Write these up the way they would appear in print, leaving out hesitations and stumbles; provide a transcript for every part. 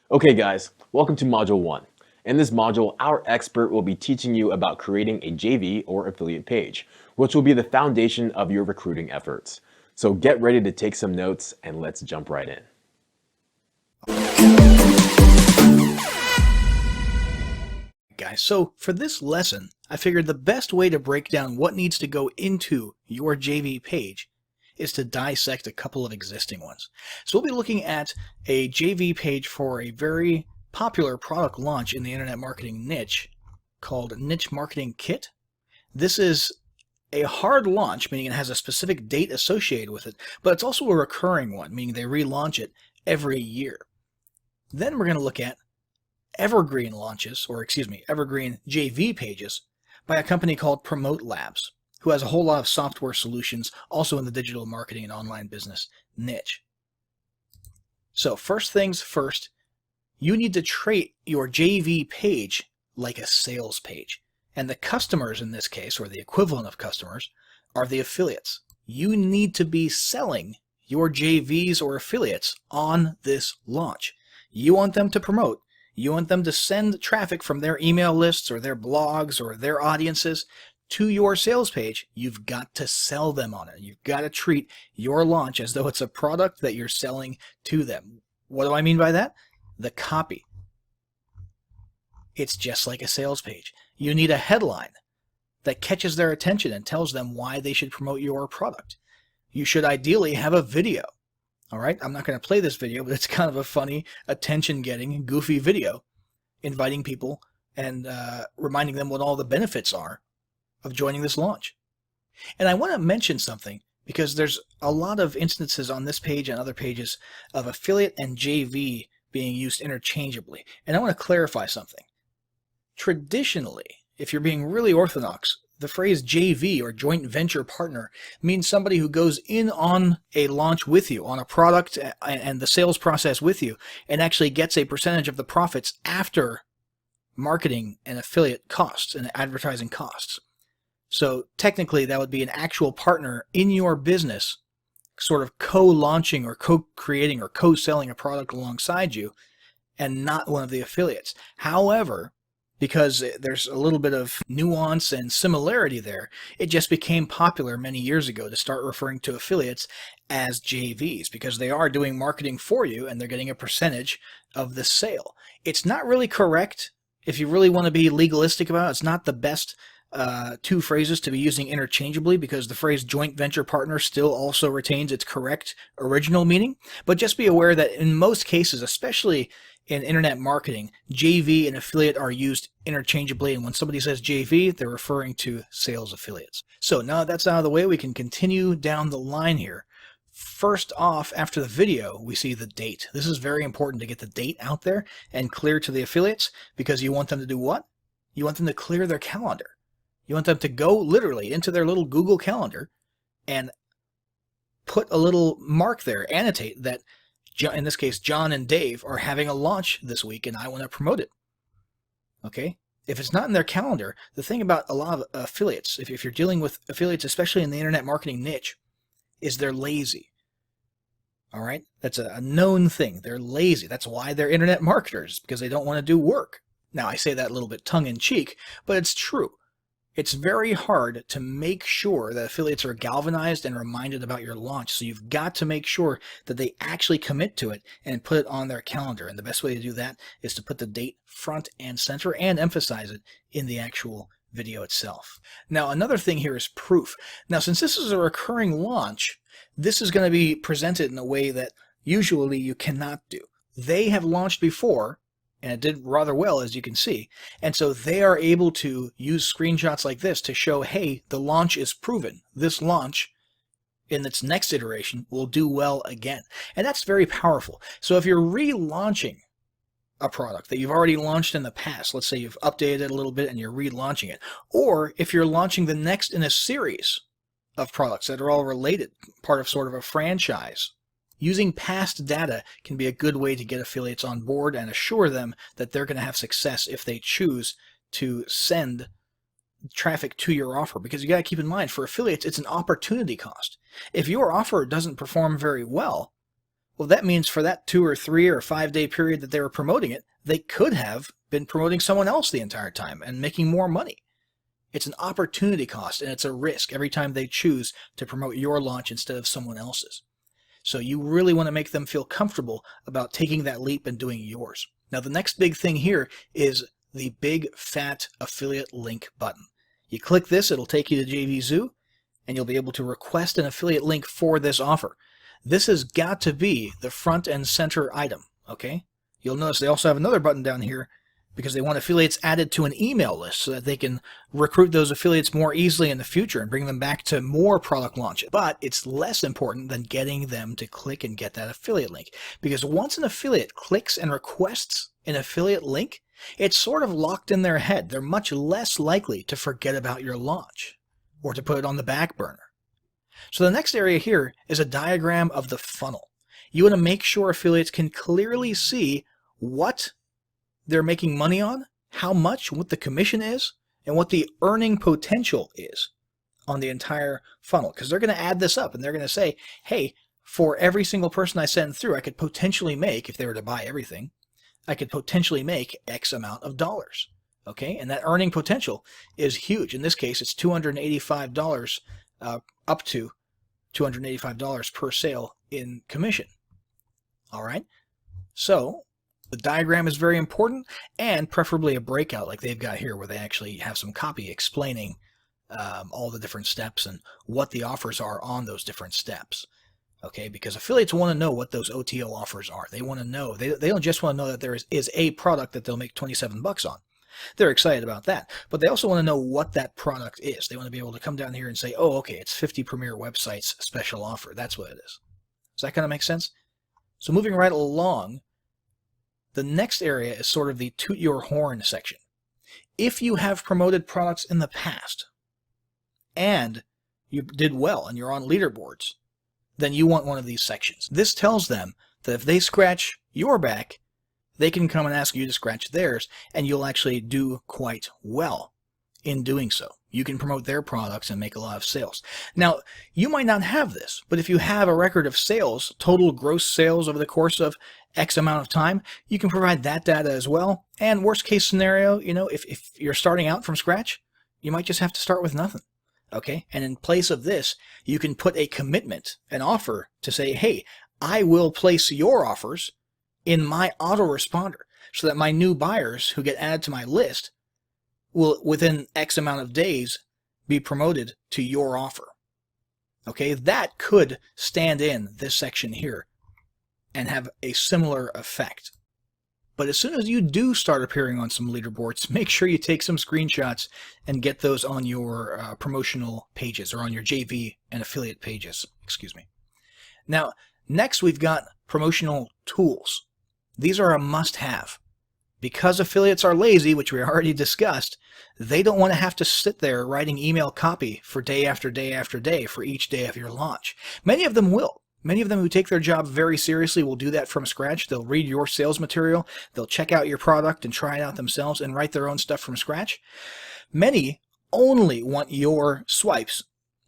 Okay guys, welcome to Module 1. In this module, our expert will be teaching you about creating a JV or affiliate page, which will be the foundation of your recruiting efforts. So get ready to take some notes and let's jump right in. Guys, so for this lesson, I figured the best way to break down what needs to go into your JV page is to dissect a couple of existing ones. So we'll be looking at a JV page for a very popular product launch in the internet marketing niche called Niche Marketing Kit. This is a hard launch, meaning it has a specific date associated with it, but it's also a recurring one, meaning they relaunch it every year. Then we're going to look at evergreen evergreen JV pages by a company called Promote Labs, who has a whole lot of software solutions also in the digital marketing and online business niche. So first things first, you need to treat your JV page like a sales page. And the customers in this case, or the equivalent of customers, are the affiliates. You need to be selling your JVs or affiliates on this launch. You want them to promote. You want them to send traffic from their email lists or their blogs or their audiences to your sales page. You've got to sell them on it. You've got to treat your launch as though it's a product that you're selling to them. What do I mean by that? The copy. It's just like a sales page. You need a headline that catches their attention and tells them why they should promote your product. You should ideally have a video. All right, I'm not going to play this video, but it's kind of a funny, attention-getting, goofy video inviting people and reminding them what all the benefits are of joining this launch. And I want to mention something because there's a lot of instances on this page and other pages of affiliate and JV being used interchangeably. And I want to clarify something. Traditionally, if you're being really orthodox, the phrase JV or joint venture partner means somebody who goes in on a launch with you, on a product and the sales process with you, and actually gets a percentage of the profits after marketing and affiliate costs and advertising costs. So technically that would be an actual partner in your business, sort of co-launching or co-creating or co-selling a product alongside you, and not one of the affiliates. However, because there's a little bit of nuance and similarity there, it just became popular many years ago to start referring to affiliates as JVs because they are doing marketing for you and they're getting a percentage of the sale. It's not really correct. If you really want to be legalistic about it, it's not the best two phrases to be using interchangeably because the phrase joint venture partner still also retains its correct original meaning. But just be aware that in most cases, especially in internet marketing, JV and affiliate are used interchangeably, and when somebody says JV, they're referring to sales affiliates. So now that's out of the way, we can continue down the line here. First off, after the video, we see the date. This is very important to get the date out there and clear to the affiliates because you want them to do what? You want them to clear their calendar. You want them to go literally into their little Google Calendar and put a little mark there, annotate that in this case, John and Dave are having a launch this week and I want to promote it. Okay? If it's not in their calendar, the thing about a lot of affiliates, if you're dealing with affiliates, especially in the internet marketing niche, is they're lazy. All right? That's a known thing. They're lazy. That's why they're internet marketers, because they don't want to do work. Now, I say that a little bit tongue-in-cheek, but it's true. It's very hard to make sure that affiliates are galvanized and reminded about your launch. So you've got to make sure that they actually commit to it and put it on their calendar. And the best way to do that is to put the date front and center and emphasize it in the actual video itself. Now, another thing here is proof. Now, since this is a recurring launch, this is going to be presented in a way that usually you cannot do. They have launched before, and it did rather well, as you can see. And so they are able to use screenshots like this to show, hey, the launch is proven. This launch in its next iteration will do well again. And that's very powerful. So if you're relaunching a product that you've already launched in the past, let's say you've updated it a little bit and you're relaunching it, or if you're launching the next in a series of products that are all related, part of sort of a franchise, using past data can be a good way to get affiliates on board and assure them that they're going to have success if they choose to send traffic to your offer. Because you got to keep in mind, for affiliates, it's an opportunity cost. If your offer doesn't perform very well, Well, that means for that 2 or 3 or 5 day period that they were promoting it, they could have been promoting someone else the entire time and making more money. It's an opportunity cost, and it's a risk every time they choose to promote your launch instead of someone else's. So you really want to make them feel comfortable about taking that leap and doing yours. Now, the next big thing here is the big fat affiliate link button. You click this, it'll take you to JVZoo, and you'll be able to request an affiliate link for this offer. This has got to be the front and center item, okay? You'll notice they also have another button down here because they want affiliates added to an email list so that they can recruit those affiliates more easily in the future and bring them back to more product launches. But it's less important than getting them to click and get that affiliate link, because once an affiliate clicks and requests an affiliate link, it's sort of locked in their head. They're much less likely to forget about your launch or to put it on the back burner. So the next area here is a diagram of the funnel. You want to make sure affiliates can clearly see what they're making money on, how much, what the commission is, and what the earning potential is on the entire funnel. Because they're going to add this up and they're going to say, hey, for every single person I send through, I could potentially make, if they were to buy everything, I could potentially make X amount of dollars. Okay, and that earning potential is huge. In this case, it's $285 up to $285 per sale in commission. All right, so the diagram is very important, and preferably a breakout like they've got here where they actually have some copy explaining all the different steps and what the offers are on those different steps. Okay, because affiliates want to know what those OTO offers are. They want to know. They don't just want to know that there is a product that they'll make 27 bucks on. They're excited about that, but they also want to know what that product is. They want to be able to come down here and say, oh, okay, it's 50 premier websites special offer. That's what it is. Does that kind of make sense? So moving right along, the next area is sort of the toot your horn section. If you have promoted products in the past and you did well and you're on leaderboards, then you want one of these sections. This tells them that if they scratch your back, they can come and ask you to scratch theirs, and you'll actually do quite well in doing so. You can promote their products and make a lot of sales. Now, you might not have this, but if you have a record of sales, total gross sales over the course of X amount of time, you can provide that data as well. And worst case scenario, if you're starting out from scratch, you might just have to start with nothing. Okay, and in place of this, you can put a commitment, an offer to say, hey, I will place your offers in my autoresponder so that my new buyers who get added to my list will, within X amount of days, be promoted to your offer. Okay, that could stand in this section here and have a similar effect. But as soon as you do start appearing on some leaderboards, make sure you take some screenshots and get those on your promotional pages or on your JV and affiliate pages. Excuse me. Now, next we've got promotional tools. These are a must-have. Because affiliates are lazy, which we already discussed, they don't want to have to sit there writing email copy for day after day after day for each day of your launch. Many of them will. Many of them who take their job very seriously will do that from scratch. They'll read your sales material, they'll check out your product and try it out themselves and write their own stuff from scratch. Many only want your swipes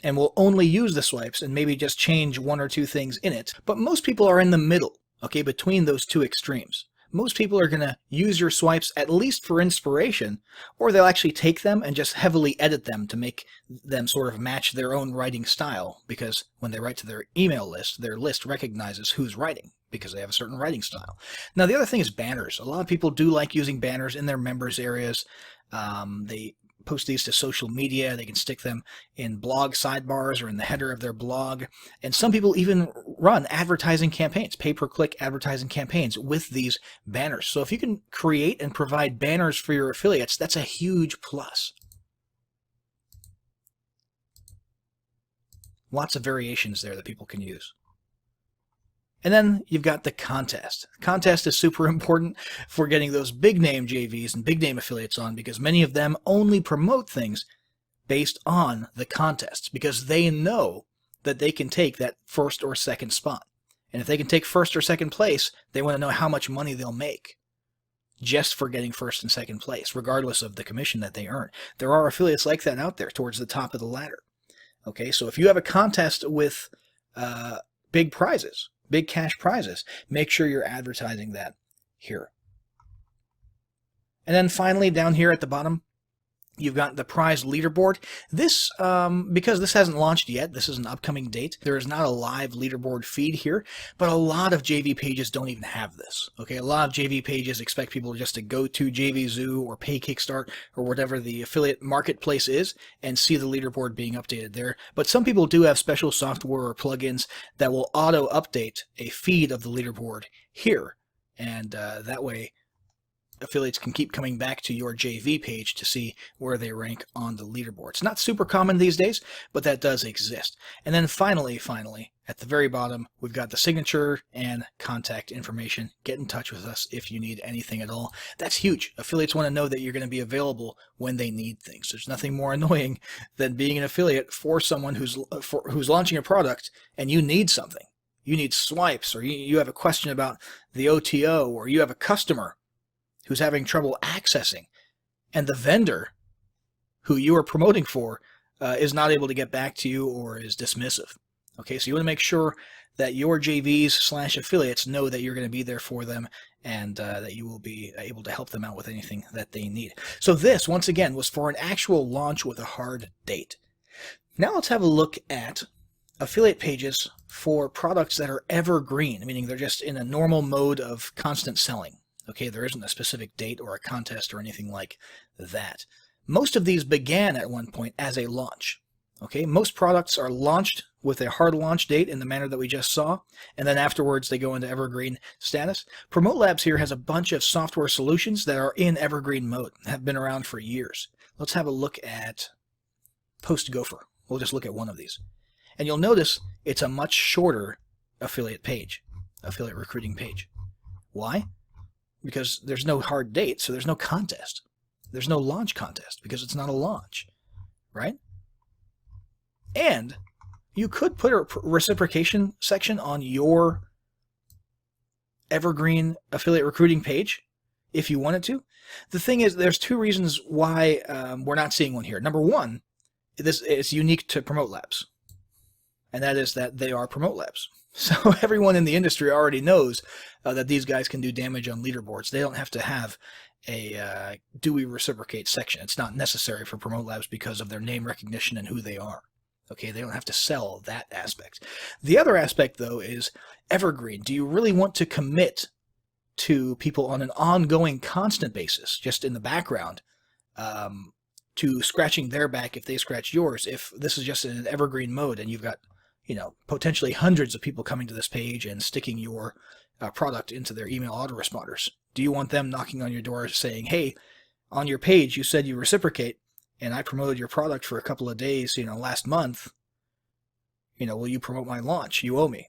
and will only use the swipes and maybe just change one or two things in it. But most people are in the middle, okay, between those two extremes. Most people are going to use your swipes at least for inspiration, or they'll actually take them and just heavily edit them to make them sort of match their own writing style, because when they write to their email list, their list recognizes who's writing because they have a certain writing style. Now, the other thing is banners. A lot of people do like using banners in their members areas. They post these to social media. They can stick them in blog sidebars or in the header of their blog. And some people even run advertising campaigns, pay-per-click advertising campaigns with these banners. So if you can create and provide banners for your affiliates, that's a huge plus. Lots of variations there that people can use. And then you've got the contest. Contest is super important for getting those big name JVs and big name affiliates on, because many of them only promote things based on the contests because they know that they can take that first or second spot. And if they can take first or second place, they want to know how much money they'll make just for getting first and second place, regardless of the commission that they earn. There are affiliates like that out there towards the top of the ladder. Okay, so if you have a contest with big prizes, big cash prizes. Make sure you're advertising that here. And then finally, down here at the bottom, you've got the prize leaderboard. This, because this hasn't launched yet, this is an upcoming date, there is not a live leaderboard feed here, but a lot of JV pages don't even have this. Okay, a lot of JV pages expect people just to go to JVZoo or Pay Kickstart or whatever the affiliate marketplace is and see the leaderboard being updated there. But some people do have special software or plugins that will auto-update a feed of the leaderboard here, and that way affiliates can keep coming back to your JV page to see where they rank on the leaderboard. It's not super common these days, but that does exist. And then finally, at the very bottom, we've got the signature and contact information. Get in touch with us if you need anything at all. That's huge. Affiliates want to know that you're going to be available when they need things. There's nothing more annoying than being an affiliate for someone who's launching a product and you need something. You need swipes, or you have a question about the OTO, or you have a customer who's having trouble accessing, and the vendor who you are promoting for is not able to get back to you or is dismissive. Okay, so you want to make sure that your JVs/affiliates know that you're going to be there for them, and that you will be able to help them out with anything that they need. So this, once again, was for an actual launch with a hard date. Now let's have a look at affiliate pages for products that are evergreen, meaning they're just in a normal mode of constant selling. Okay, there isn't a specific date or a contest or anything like that. Most of these began at one point as a launch. Okay, most products are launched with a hard launch date in the manner that we just saw, and then afterwards they go into evergreen status. Promote Labs here has a bunch of software solutions that are in evergreen mode, have been around for years. Let's have a look at Post Gopher. We'll just look at one of these. And you'll notice it's a much shorter affiliate page, affiliate recruiting page. Why? Because there's no hard date, so there's no contest. There's no launch contest because it's not a launch, right? And you could put a reciprocation section on your evergreen affiliate recruiting page if you wanted to. The thing is, there's two reasons why we're not seeing one here. Number one, this is unique to Promote Labs, and that is that they are Promote Labs. So everyone in the industry already knows that these guys can do damage on leaderboards. They don't have to have a do we reciprocate section. It's not necessary for Promote Labs because of their name recognition and who they are. Okay, they don't have to sell that aspect. The other aspect, though, is evergreen. Do you really want to commit to people on an ongoing, constant basis, just in the background, to scratching their back if they scratch yours, if this is just in an evergreen mode and you've got, potentially hundreds of people coming to this page and sticking your product into their email autoresponders? Do you want them knocking on your door saying, hey, on your page you said you reciprocate, and I promoted your product for a couple of days, last month, will you promote my launch? You owe me.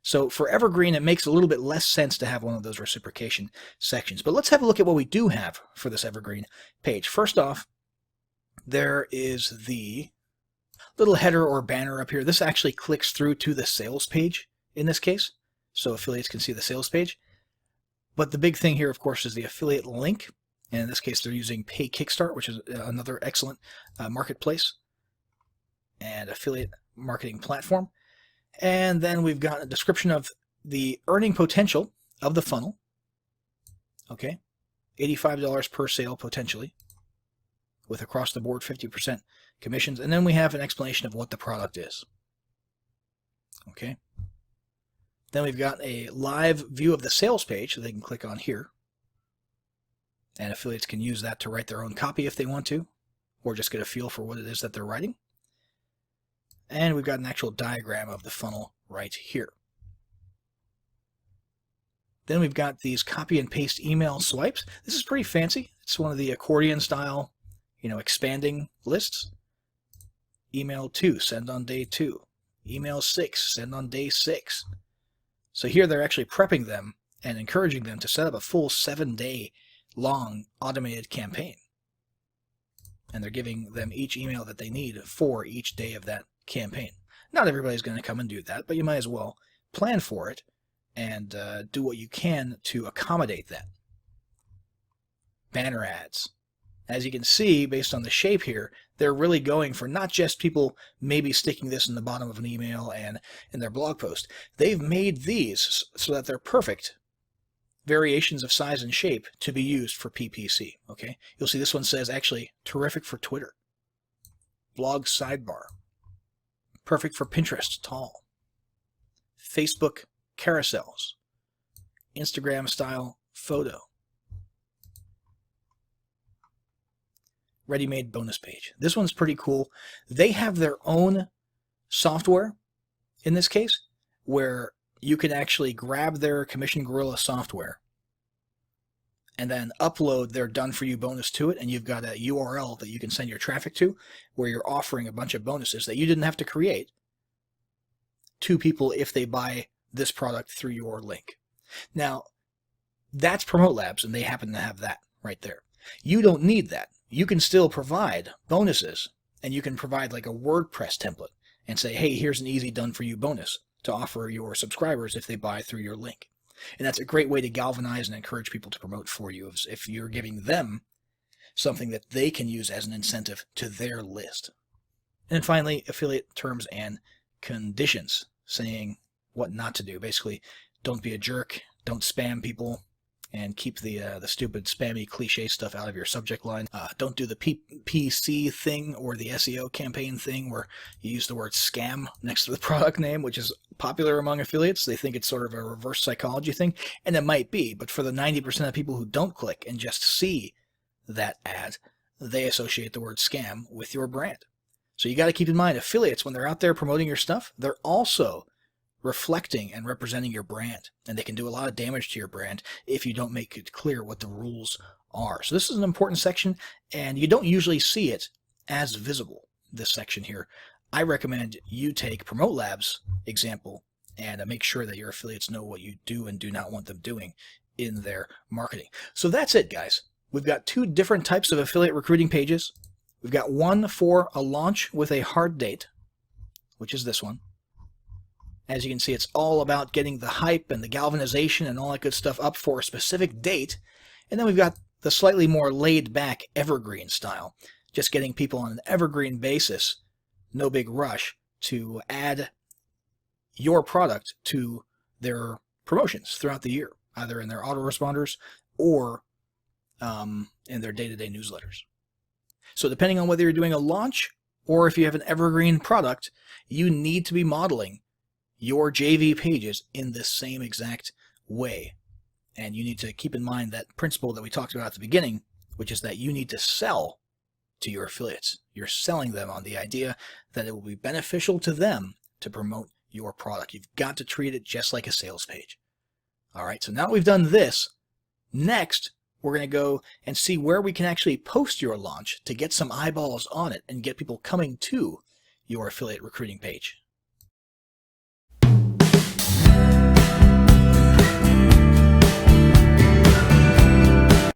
So for evergreen, it makes a little bit less sense to have one of those reciprocation sections. But let's have a look at what we do have for this evergreen page. First off, there is the little header or banner up here. This actually clicks through to the sales page in this case, so affiliates can see the sales page. But the big thing here, of course, is the affiliate link. And in this case, they're using Pay Kickstart, which is another excellent marketplace and affiliate marketing platform. And then we've got a description of the earning potential of the funnel. Okay, $85 per sale potentially, with across the board 50% commissions. And then we have an explanation of what the product is. Okay. Then we've got a live view of the sales page that they can click on here. And affiliates can use that to write their own copy if they want to, or just get a feel for what it is that they're writing. And we've got an actual diagram of the funnel right here. Then we've got these copy and paste email swipes. This is pretty fancy. It's one of the accordion style, expanding lists. Email 2, send on day 2. Email 6, send on day 6. So here they're actually prepping them and encouraging them to set up a full 7-day long automated campaign. And they're giving them each email that they need for each day of that campaign. Not everybody's going to come and do that, but you might as well plan for it and do what you can to accommodate that. Banner ads. As you can see, based on the shape here, they're really going for not just people maybe sticking this in the bottom of an email and in their blog post. They've made these so that they're perfect variations of size and shape to be used for PPC. Okay, you'll see this one says actually terrific for Twitter, blog sidebar, perfect for Pinterest tall, Facebook carousels, Instagram style photo, ready-made bonus page. This one's pretty cool. They have their own software in this case where you can actually grab their Commission Gorilla software and then upload their done-for-you bonus to it, and you've got a URL that you can send your traffic to where you're offering a bunch of bonuses that you didn't have to create to people if they buy this product through your link. Now, that's Promote Labs, and they happen to have that right there. You don't need that. You can still provide bonuses, and you can provide like a WordPress template and say, hey, here's an easy done-for-you bonus to offer your subscribers if they buy through your link. And that's a great way to galvanize and encourage people to promote for you if you're giving them something that they can use as an incentive to their list. And then finally, affiliate terms and conditions, saying what not to do. Basically, don't be a jerk, don't spam people, and keep the stupid spammy cliche stuff out of your subject line. Don't do the PPC thing or the SEO campaign thing where you use the word scam next to the product name, which is popular among affiliates. They think it's sort of a reverse psychology thing, and it might be, but for the 90% of people who don't click and just see that ad, they associate the word scam with your brand. So you got to keep in mind, affiliates, when they're out there promoting your stuff, they're also reflecting and representing your brand, and they can do a lot of damage to your brand if you don't make it clear what the rules are. So this is an important section, and you don't usually see it as visible, this section here. I recommend you take Promote Labs example and make sure that your affiliates know what you do and do not want them doing in their marketing. So that's it, guys. We've got two different types of affiliate recruiting pages. We've got one for a launch with a hard date, which is this one. As you can see, it's all about getting the hype and the galvanization and all that good stuff up for a specific date. And then we've got the slightly more laid-back evergreen style, just getting people on an evergreen basis, no big rush, to add your product to their promotions throughout the year, either in their autoresponders or in their day-to-day newsletters. So depending on whether you're doing a launch or if you have an evergreen product, you need to be modeling your JV pages in this same exact way. And you need to keep in mind that principle that we talked about at the beginning, which is that you need to sell to your affiliates. You're selling them on the idea that it will be beneficial to them to promote your product. You've got to treat it just like a sales page. All right, so now we've done this. Next, we're going to go and see where we can actually post your launch to get some eyeballs on it and get people coming to your affiliate recruiting page.